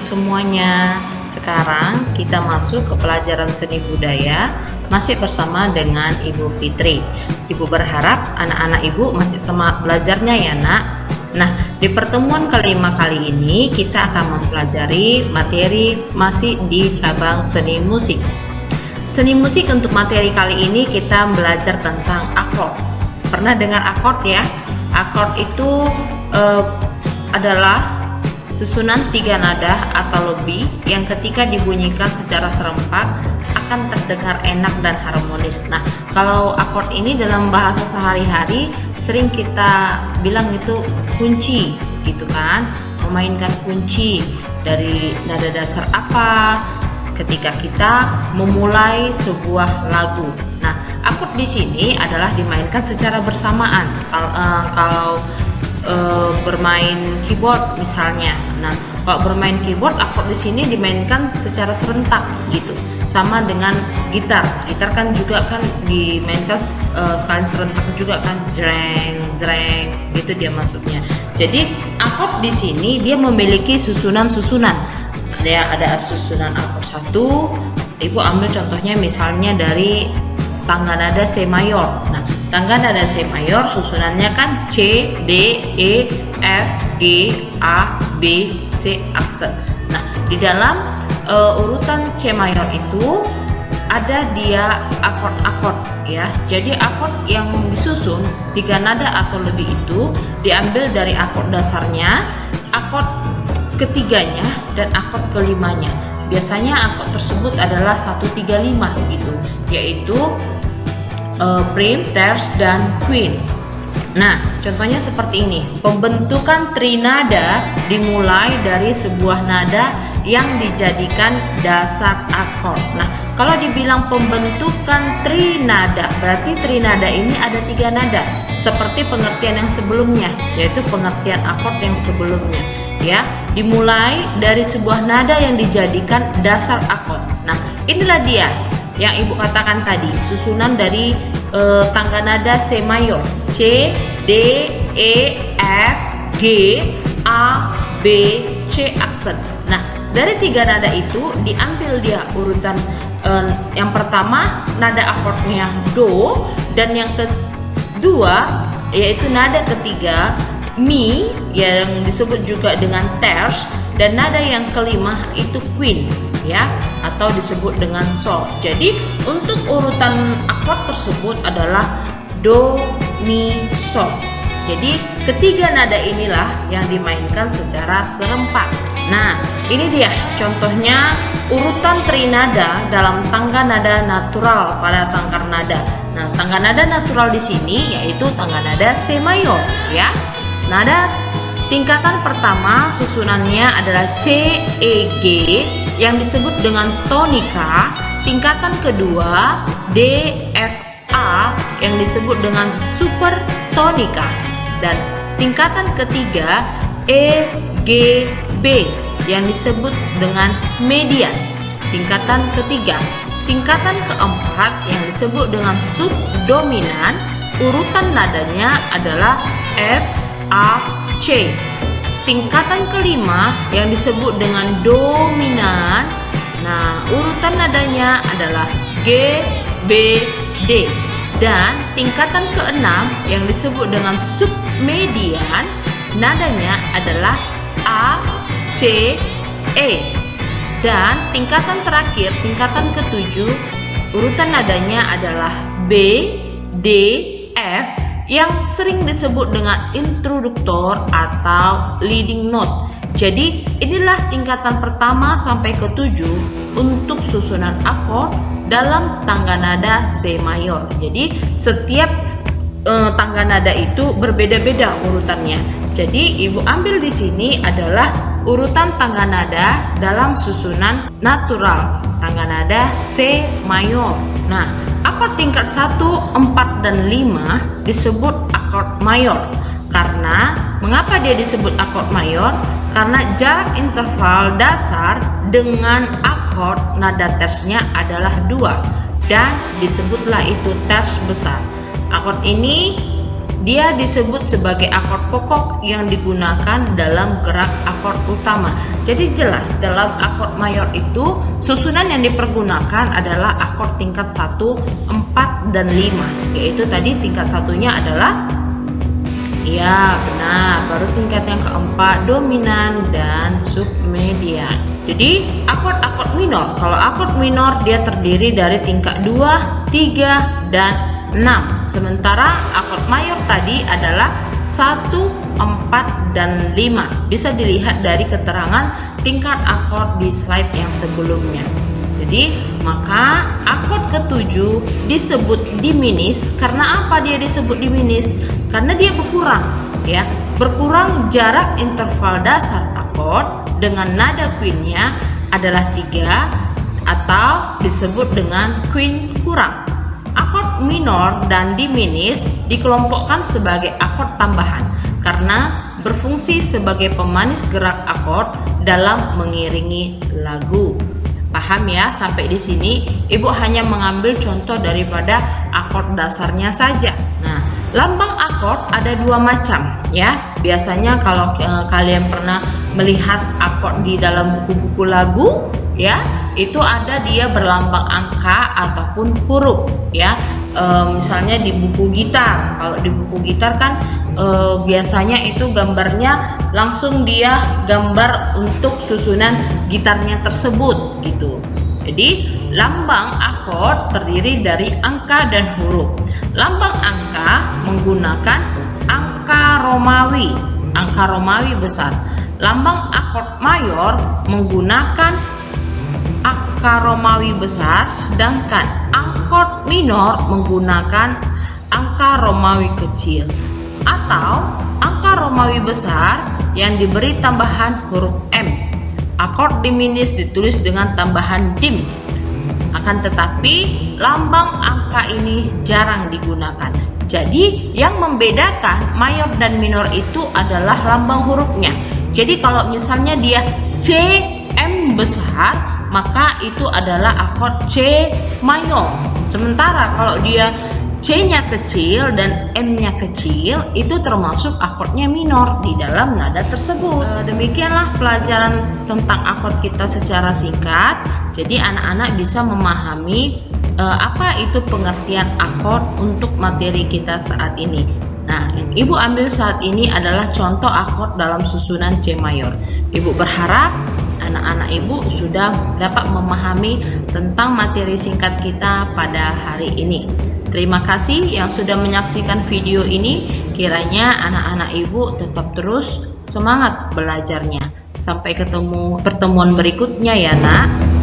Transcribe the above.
semuanya. Sekarang kita masuk ke pelajaran seni budaya, masih bersama dengan Ibu Fitri. Ibu berharap anak-anak Ibu masih semangat belajarnya ya nak. Nah, di pertemuan kelima kali ini kita akan mempelajari materi masih di cabang seni musik. Seni musik untuk materi kali ini kita belajar tentang akord. Pernah dengar akord ya? Akord itu adalah susunan 3 nada atau lebih yang ketika dibunyikan secara serempak akan terdengar enak dan harmonis. Nah, kalau akord ini dalam bahasa sehari-hari sering kita bilang itu kunci gitu kan, memainkan kunci dari nada dasar apa ketika kita memulai sebuah lagu. Nah, akord di sini adalah dimainkan secara bersamaan. Kalau bermain keyboard misalnya. Nah, kalau bermain keyboard, akord di sini dimainkan secara serentak gitu. Sama dengan gitar. Gitar kan juga kan dimainkan sekalian serentak juga kan, jreng jreng gitu dia masuknya. Jadi akord di sini dia memiliki susunan-susunan. Ada susunan akord 1. Ibu ambil contohnya misalnya dari tangga nada C mayor. Nah, tangga nada C mayor susunannya kan C, D, E, F, G, A, B, C aksen. Nah, di dalam urutan C mayor itu ada dia akord-akord ya. Jadi akord yang disusun 3 nada atau lebih itu diambil dari akord dasarnya, akord ketiganya dan akord kelimanya. Biasanya akord tersebut adalah 135 gitu, yaitu prim, terce, dan quint. Nah, contohnya seperti ini. Pembentukan trinada dimulai dari sebuah nada yang dijadikan dasar akord. Nah, kalau dibilang pembentukan trinada, berarti trinada ini ada 3 nada, seperti pengertian yang sebelumnya, yaitu pengertian akord yang sebelumnya. Ya, dimulai dari sebuah nada yang dijadikan dasar akord. Nah, inilah dia yang ibu katakan tadi, susunan dari tangga nada C mayor, C, D, E, F, G, A, B, C aksen. Nah, dari 3 nada itu diambil dia urutan yang pertama nada akordnya do, dan yang kedua yaitu nada ketiga mi yang disebut juga dengan terce, dan nada yang kelima itu quint ya, atau disebut dengan sol. Jadi untuk urutan akord tersebut adalah do, mi, sol. Jadi ketiga nada inilah yang dimainkan secara serempak. Nah, ini dia contohnya urutan trinada dalam tangga nada natural pada sangkar nada. Nah, tangga nada natural di sini yaitu tangga nada C mayor ya. Nada tingkatan pertama susunannya adalah C, E, G yang disebut dengan tonika. Tingkatan kedua D, F, A yang disebut dengan supertonika. Dan tingkatan ketiga E, G, B yang disebut dengan median. Tingkatan ketiga. Tingkatan keempat yang disebut dengan subdominan, urutan nadanya adalah F, A, C. Tingkatan kelima yang disebut dengan dominan. Nah, urutan nadanya adalah G, B, D. Dan tingkatan keenam yang disebut dengan submedian, nadanya adalah A, C, E. Dan tingkatan terakhir, tingkatan ketujuh, urutan nadanya adalah B, D, F yang sering disebut dengan introduktor atau leading note. Jadi inilah tingkatan pertama sampai ketujuh untuk susunan akord dalam tangga nada C mayor. Jadi setiap tangga nada itu berbeda-beda urutannya. Jadi ibu ambil di sini adalah urutan tangga nada dalam susunan natural, tangga nada C mayor. Nah, akord tingkat 1, 4, dan 5 disebut akord mayor. Karena mengapa dia disebut akord mayor? Karena jarak interval dasar dengan akord nada terce-nya adalah 2 dan disebutlah itu terce besar. Akord ini dia disebut sebagai akord pokok yang digunakan dalam gerak akord utama. Jadi jelas dalam akord mayor itu susunan yang dipergunakan adalah akord tingkat 1, 4, dan 5. Yaitu tadi tingkat satunya adalah, ya benar, baru tingkat yang keempat dominan dan submedian. Jadi akord-akord minor, kalau akord minor dia terdiri dari tingkat 2, 3, dan 6. Sementara akord mayor tadi adalah 1, 4, dan 5. Bisa dilihat dari keterangan tingkat akord di slide yang sebelumnya. Jadi maka akord ketujuh disebut diminis. Karena apa dia disebut diminis? Karena dia berkurang, ya. Berkurang jarak interval dasar akord dengan nada queennya adalah 3 atau disebut dengan queen kurang. Akord minor dan diminis dikelompokkan sebagai akord tambahan karena berfungsi sebagai pemanis gerak akord dalam mengiringi lagu. Paham ya? Sampai di sini Ibu hanya mengambil contoh daripada akord dasarnya saja. Nah, lambang akord ada 2 macam ya. Biasanya kalau kalian pernah melihat akord di dalam buku-buku lagu ya, itu ada dia berlambang angka ataupun huruf ya. Misalnya di buku gitar, kalau di buku gitar kan biasanya itu gambarnya langsung dia gambar untuk susunan gitarnya tersebut gitu. Jadi lambang akord terdiri dari angka dan huruf. Lambang angka menggunakan angka Romawi besar. Lambang akord mayor menggunakan angka Romawi besar, sedangkan akord minor menggunakan angka Romawi kecil atau angka Romawi besar yang diberi tambahan huruf M. Akord diminis ditulis dengan tambahan dim. Akan tetapi lambang angka ini jarang digunakan. Jadi yang membedakan mayor dan minor itu adalah lambang hurufnya. Jadi kalau misalnya dia C M besar, maka itu adalah akord C mayor. Sementara kalau dia C-nya kecil dan M-nya kecil, itu termasuk akordnya minor di dalam nada tersebut. Demikianlah pelajaran tentang akord kita secara singkat. Jadi anak-anak bisa memahami apa itu pengertian akord untuk materi kita saat ini. Nah, yang Ibu ambil saat ini adalah contoh akord dalam susunan C mayor. Ibu berharap anak-anak Ibu sudah dapat memahami tentang materi singkat kita pada hari ini. Terima kasih yang sudah menyaksikan video ini. Kiranya anak-anak Ibu tetap terus semangat belajarnya. Sampai ketemu pertemuan berikutnya ya, Nak.